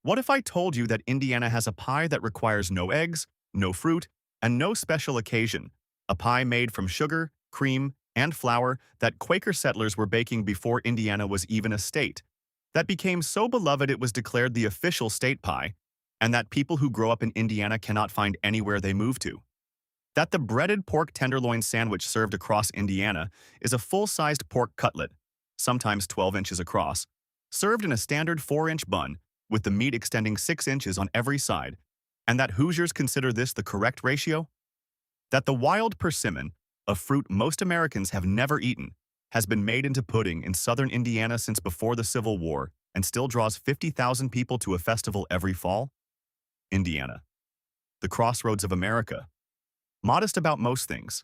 What if I told you that Indiana has a pie that requires no eggs, no fruit, and no special occasion? A pie made from sugar, cream, and flour that Quaker settlers were baking before Indiana was even a state. That became so beloved it was declared the official state pie, and that people who grow up in Indiana cannot find anywhere they move to. That the breaded pork tenderloin sandwich served across Indiana is a full-sized pork cutlet, sometimes 12 inches across, served in a standard 4-inch bun, with the meat extending 6 inches on every side, and that Hoosiers consider this the correct ratio? That the wild persimmon, a fruit most Americans have never eaten, has been made into pudding in southern Indiana since before the Civil War and still draws 50,000 people to a festival every fall? Indiana, the crossroads of America. Modest about most things.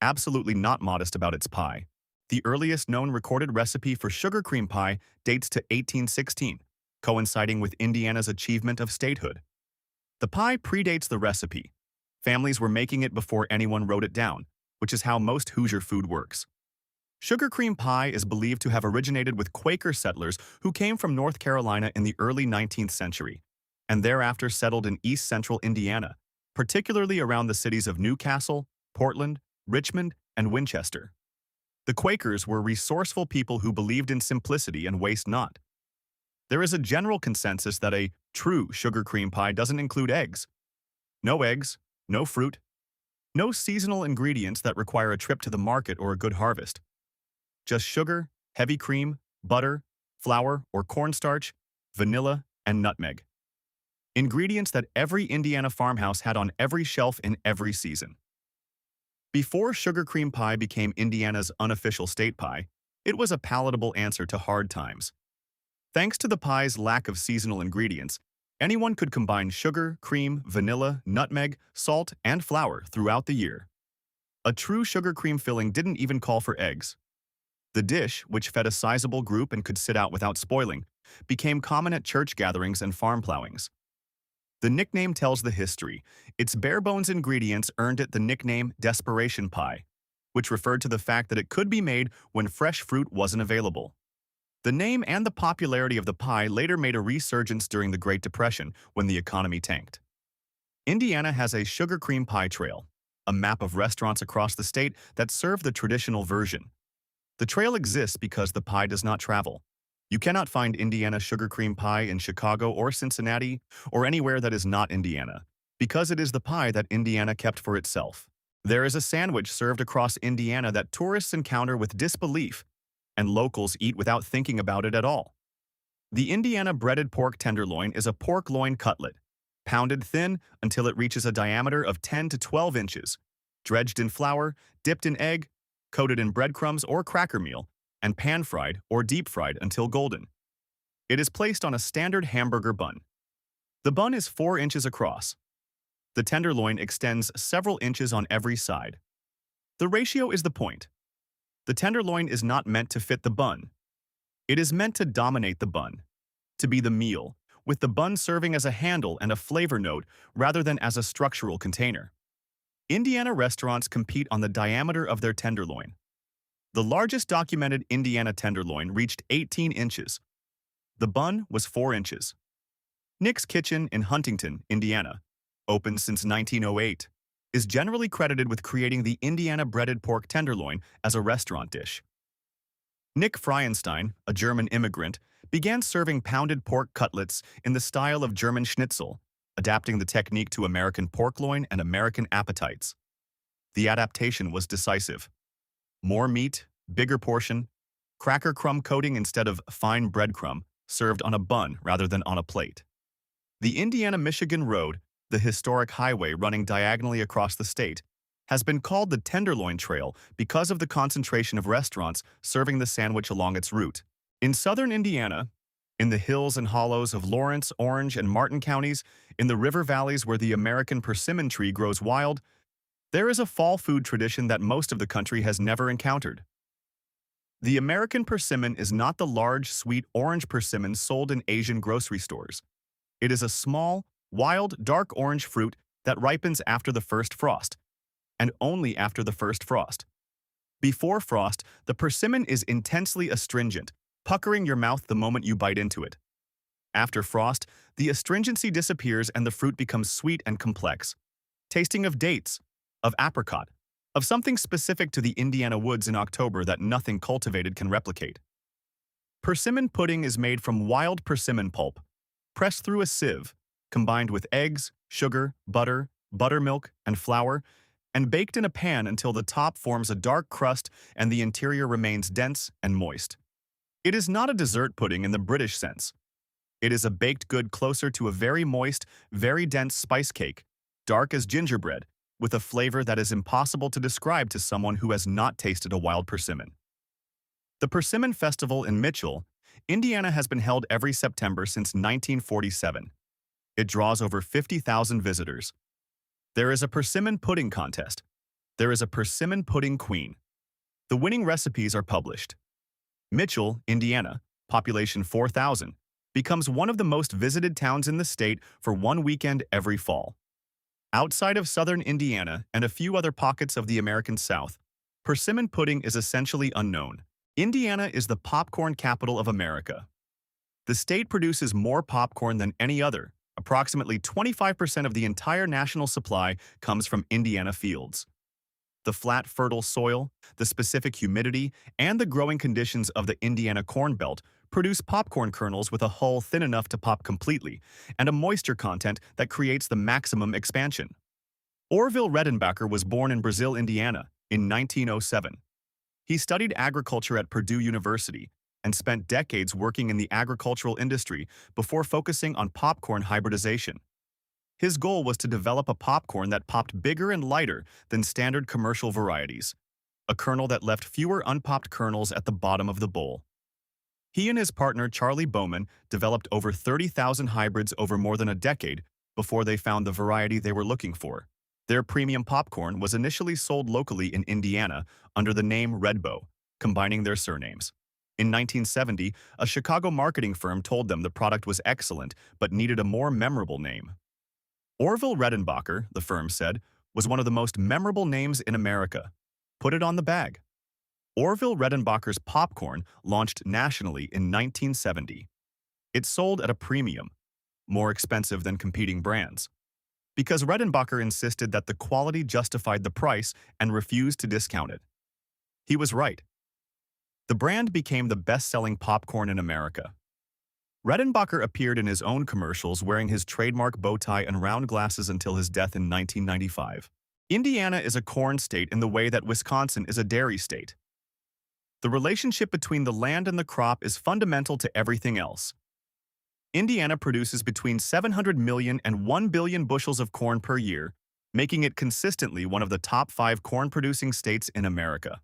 Absolutely not modest about its pie. The earliest known recorded recipe for sugar cream pie dates to 1816, coinciding with Indiana's achievement of statehood. The pie predates the recipe. Families were making it before anyone wrote it down, which is how most Hoosier food works. Sugar cream pie is believed to have originated with Quaker settlers who came from North Carolina in the early 19th century, and thereafter settled in east-central Indiana, particularly around the cities of Newcastle, Portland, Richmond, and Winchester. The Quakers were resourceful people who believed in simplicity and waste not. There is a general consensus that a true sugar cream pie doesn't include eggs. No eggs, no fruit, no seasonal ingredients that require a trip to the market or a good harvest. Just sugar, heavy cream, butter, flour or cornstarch, vanilla, and nutmeg. Ingredients that every Indiana farmhouse had on every shelf in every season. Before sugar cream pie became Indiana's unofficial state pie, it was a palatable answer to hard times. Thanks to the pie's lack of seasonal ingredients, anyone could combine sugar, cream, vanilla, nutmeg, salt, and flour throughout the year. A true sugar cream filling didn't even call for eggs. The dish, which fed a sizable group and could sit out without spoiling, became common at church gatherings and farm plowings. The nickname tells the history. Its bare-bones ingredients earned it the nickname Desperation Pie, which referred to the fact that it could be made when fresh fruit wasn't available. The name and the popularity of the pie later made a resurgence during the Great Depression when the economy tanked. Indiana has a sugar cream pie trail, a map of restaurants across the state that serve the traditional version. The trail exists because the pie does not travel. You cannot find Indiana sugar cream pie in Chicago or Cincinnati or anywhere that is not Indiana, because it is the pie that Indiana kept for itself. There is a sandwich served across Indiana that tourists encounter with disbelief, and locals eat without thinking about it at all. The Indiana breaded pork tenderloin is a pork loin cutlet, pounded thin until it reaches a diameter of 10 to 12 inches, dredged in flour, dipped in egg, coated in breadcrumbs or cracker meal, and pan-fried or deep-fried until golden. It is placed on a standard hamburger bun. The bun is 4 inches across. The tenderloin extends several inches on every side. The ratio is the point. The tenderloin is not meant to fit the bun. It is meant to dominate the bun, to be the meal, with the bun serving as a handle and a flavor note rather than as a structural container. Indiana restaurants compete on the diameter of their tenderloin. The largest documented Indiana tenderloin reached 18 inches. The bun was 4 inches. Nick's Kitchen in Huntington, Indiana, opened since 1908, is generally credited with creating the Indiana breaded pork tenderloin as a restaurant dish. Nick Freienstein, a German immigrant, began serving pounded pork cutlets in the style of German schnitzel, adapting the technique to American pork loin and American appetites. The adaptation was decisive. More meat, bigger portion, cracker crumb coating instead of fine breadcrumb, served on a bun rather than on a plate. The Indiana-Michigan Road, the historic highway running diagonally across the state, has been called the Tenderloin Trail because of the concentration of restaurants serving the sandwich along its route. In southern Indiana, in the hills and hollows of Lawrence, Orange, and Martin counties, in the river valleys where the American persimmon tree grows wild, there is a fall food tradition that most of the country has never encountered. The American persimmon is not the large, sweet orange persimmon sold in Asian grocery stores. It is a small, wild, dark orange fruit that ripens after the first frost, and only after the first frost. Before frost, the persimmon is intensely astringent, puckering your mouth the moment you bite into it. After frost, the astringency disappears and the fruit becomes sweet and complex, tasting of dates, of apricot, of something specific to the Indiana woods in October that nothing cultivated can replicate. Persimmon pudding is made from wild persimmon pulp, pressed through a sieve, combined with eggs, sugar, butter, buttermilk, and flour, and baked in a pan until the top forms a dark crust and the interior remains dense and moist. It is not a dessert pudding in the British sense. It is a baked good closer to a very moist, very dense spice cake, dark as gingerbread, with a flavor that is impossible to describe to someone who has not tasted a wild persimmon. The Persimmon Festival in Mitchell, Indiana has been held every September since 1947. It draws over 50,000 visitors. There is a persimmon pudding contest. There is a persimmon pudding queen. The winning recipes are published. Mitchell, Indiana, population 4,000, becomes one of the most visited towns in the state for one weekend every fall. Outside of southern Indiana and a few other pockets of the American South, persimmon pudding is essentially unknown. Indiana is the popcorn capital of America. The state produces more popcorn than any other. Approximately 25% of the entire national supply comes from Indiana fields. The flat, fertile soil, the specific humidity, and the growing conditions of the Indiana Corn Belt produce popcorn kernels with a hull thin enough to pop completely and a moisture content that creates the maximum expansion. Orville Redenbacher was born in Brazil, Indiana, in 1907. He studied agriculture at Purdue University and spent decades working in the agricultural industry before focusing on popcorn hybridization. His goal was to develop a popcorn that popped bigger and lighter than standard commercial varieties, a kernel that left fewer unpopped kernels at the bottom of the bowl. He and his partner Charlie Bowman developed over 30,000 hybrids over more than a decade before they found the variety they were looking for. Their premium popcorn was initially sold locally in Indiana under the name Redbow, combining their surnames. In 1970, a Chicago marketing firm told them the product was excellent but needed a more memorable name. Orville Redenbacher, the firm said, was one of the most memorable names in America. Put it on the bag. Orville Redenbacher's popcorn launched nationally in 1970. It sold at a premium, more expensive than competing brands, because Redenbacher insisted that the quality justified the price and refused to discount it. He was right. The brand became the best-selling popcorn in America. Redenbacher appeared in his own commercials wearing his trademark bow tie and round glasses until his death in 1995. Indiana is a corn state in the way that Wisconsin is a dairy state. The relationship between the land and the crop is fundamental to everything else. Indiana produces between 700 million and 1 billion bushels of corn per year, making it consistently one of the top 5 corn-producing states in America.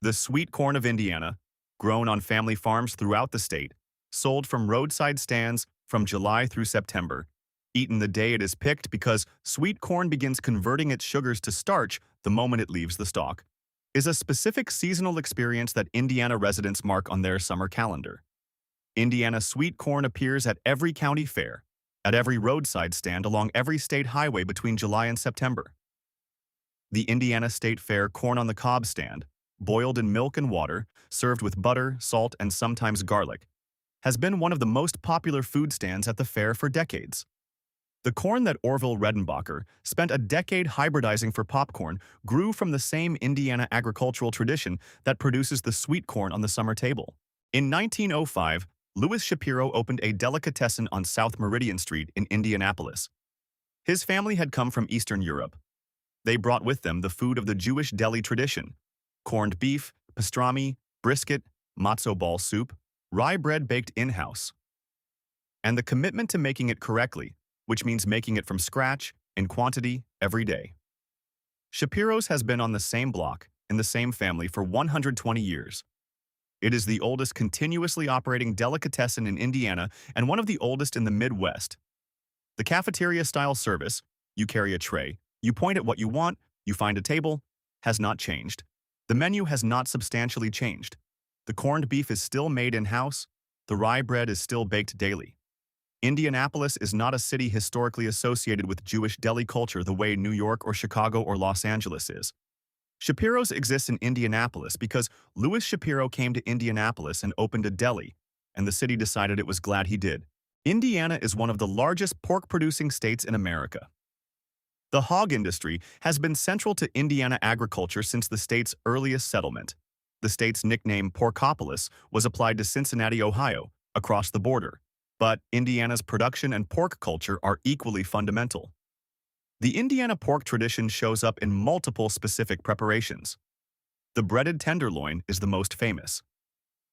The sweet corn of Indiana, grown on family farms throughout the state, sold from roadside stands from July through September, eaten the day it is picked because sweet corn begins converting its sugars to starch the moment it leaves the stalk, is a specific seasonal experience that Indiana residents mark on their summer calendar. Indiana sweet corn appears at every county fair, at every roadside stand along every state highway between July and September. The Indiana State Fair corn on the cob stand, boiled in milk and water, served with butter, salt, and sometimes garlic, has been one of the most popular food stands at the fair for decades. The corn that Orville Redenbacher spent a decade hybridizing for popcorn grew from the same Indiana agricultural tradition that produces the sweet corn on the summer table. In 1905, Louis Shapiro opened a delicatessen on South Meridian Street in Indianapolis. His family had come from Eastern Europe. They brought with them the food of the Jewish deli tradition: corned beef, pastrami, brisket, matzo ball soup, rye bread baked in-house, and the commitment to making it correctly, which means making it from scratch, in quantity, every day. Shapiro's has been on the same block, in the same family for 120 years. It is the oldest continuously operating delicatessen in Indiana and one of the oldest in the Midwest. The cafeteria-style service, you carry a tray, you point at what you want, you find a table, has not changed. The menu has not substantially changed. The corned beef is still made in-house. The rye bread is still baked daily. Indianapolis is not a city historically associated with Jewish deli culture the way New York or Chicago or Los Angeles is. Shapiro's exists in Indianapolis because Louis Shapiro came to Indianapolis and opened a deli, and the city decided it was glad he did. Indiana is one of the largest pork-producing states in America. The hog industry has been central to Indiana agriculture since the state's earliest settlement. The state's nickname Porkopolis was applied to Cincinnati, Ohio, across the border. But Indiana's production and pork culture are equally fundamental. The Indiana pork tradition shows up in multiple specific preparations. The breaded tenderloin is the most famous.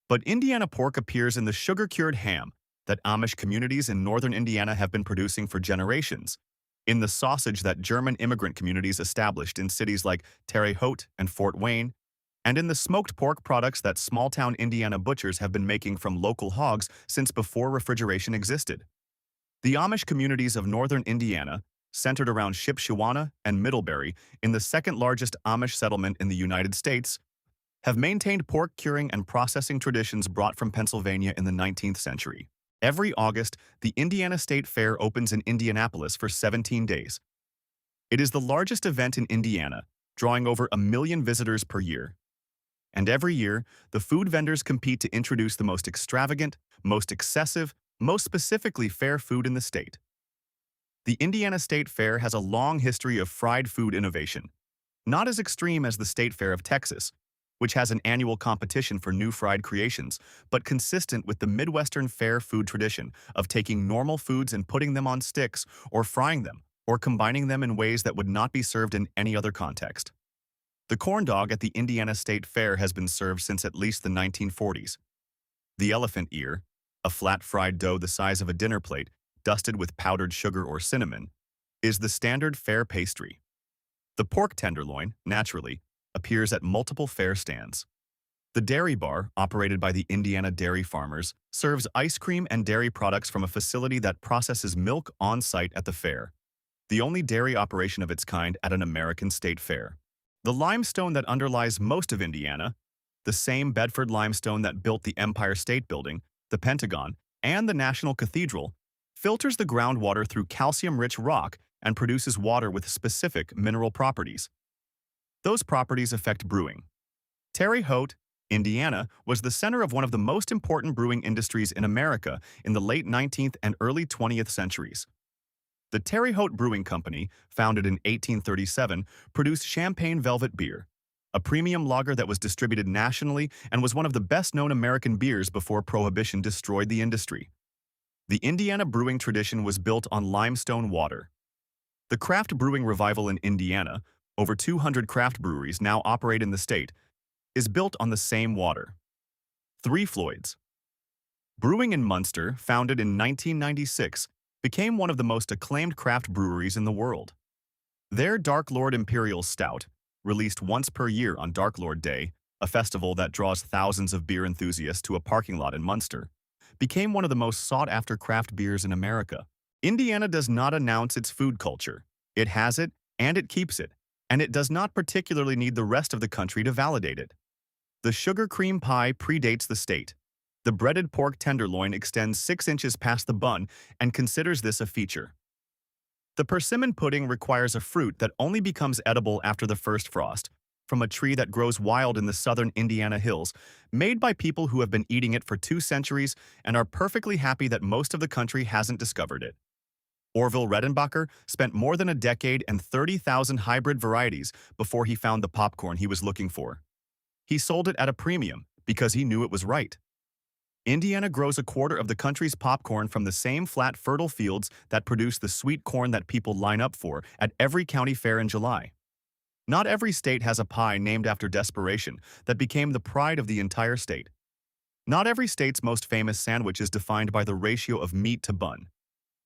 But Indiana pork appears in the sugar-cured ham that Amish communities in northern Indiana have been producing for generations, in the sausage that German immigrant communities established in cities like Terre Haute and Fort Wayne, and in the smoked pork products that small-town Indiana butchers have been making from local hogs since before refrigeration existed. The Amish communities of northern Indiana, centered around Shipshewana and Middlebury, in the second-largest Amish settlement in the United States, have maintained pork curing and processing traditions brought from Pennsylvania in the 19th century. Every August, the Indiana State Fair opens in Indianapolis for 17 days. It is the largest event in Indiana, drawing over 1 million visitors per year. And every year, the food vendors compete to introduce the most extravagant, most excessive, most specifically fair food in the state. The Indiana State Fair has a long history of fried food innovation, not as extreme as the State Fair of Texas, which has an annual competition for new fried creations, but consistent with the Midwestern fair food tradition of taking normal foods and putting them on sticks, or frying them, or combining them in ways that would not be served in any other context. The corn dog at the Indiana State Fair has been served since at least the 1940s. The elephant ear, a flat fried dough the size of a dinner plate, dusted with powdered sugar or cinnamon, is the standard fair pastry. The pork tenderloin, naturally, appears at multiple fair stands. The Dairy Bar, operated by the Indiana dairy farmers, serves ice cream and dairy products from a facility that processes milk on-site at the fair, the only dairy operation of its kind at an American state fair. The limestone that underlies most of Indiana, the same Bedford limestone that built the Empire State Building, the Pentagon, and the National Cathedral, filters the groundwater through calcium-rich rock and produces water with specific mineral properties. Those properties affect brewing. Terre Haute, Indiana, was the center of one of the most important brewing industries in America in the late 19th and early 20th centuries. The Terre Haute Brewing Company, founded in 1837, produced Champagne Velvet beer, a premium lager that was distributed nationally and was one of the best-known American beers before Prohibition destroyed the industry. The Indiana brewing tradition was built on limestone water. The craft brewing revival in Indiana, over 200 craft breweries now operate in the state, is built on the same water. Three Floyds. Brewing in Munster, founded in 1996, became one of the most acclaimed craft breweries in the world. Their Dark Lord Imperial Stout, released once per year on Dark Lord Day, a festival that draws thousands of beer enthusiasts to a parking lot in Munster, became one of the most sought-after craft beers in America. Indiana does not announce its food culture. It has it, and it keeps it, and it does not particularly need the rest of the country to validate it. The sugar cream pie predates the state. The breaded pork tenderloin extends 6 inches past the bun and considers this a feature. The persimmon pudding requires a fruit that only becomes edible after the first frost, from a tree that grows wild in the southern Indiana hills, made by people who have been eating it for 2 centuries and are perfectly happy that most of the country hasn't discovered it. Orville Redenbacher spent more than a decade and 30,000 hybrid varieties before he found the popcorn he was looking for. He sold it at a premium because he knew it was right. Indiana grows a quarter of the country's popcorn from the same flat, fertile fields that produce the sweet corn that people line up for at every county fair in July. Not every state has a pie named after desperation that became the pride of the entire state. Not every state's most famous sandwich is defined by the ratio of meat to bun,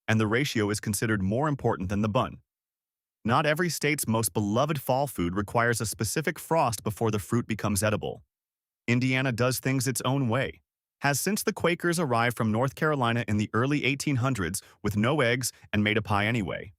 and the ratio is considered more important than the bun. Not every state's most beloved fall food requires a specific frost before the fruit becomes edible. Indiana does things its own way, has since the Quakers arrived from North Carolina in the early 1800s with no eggs and made a pie anyway.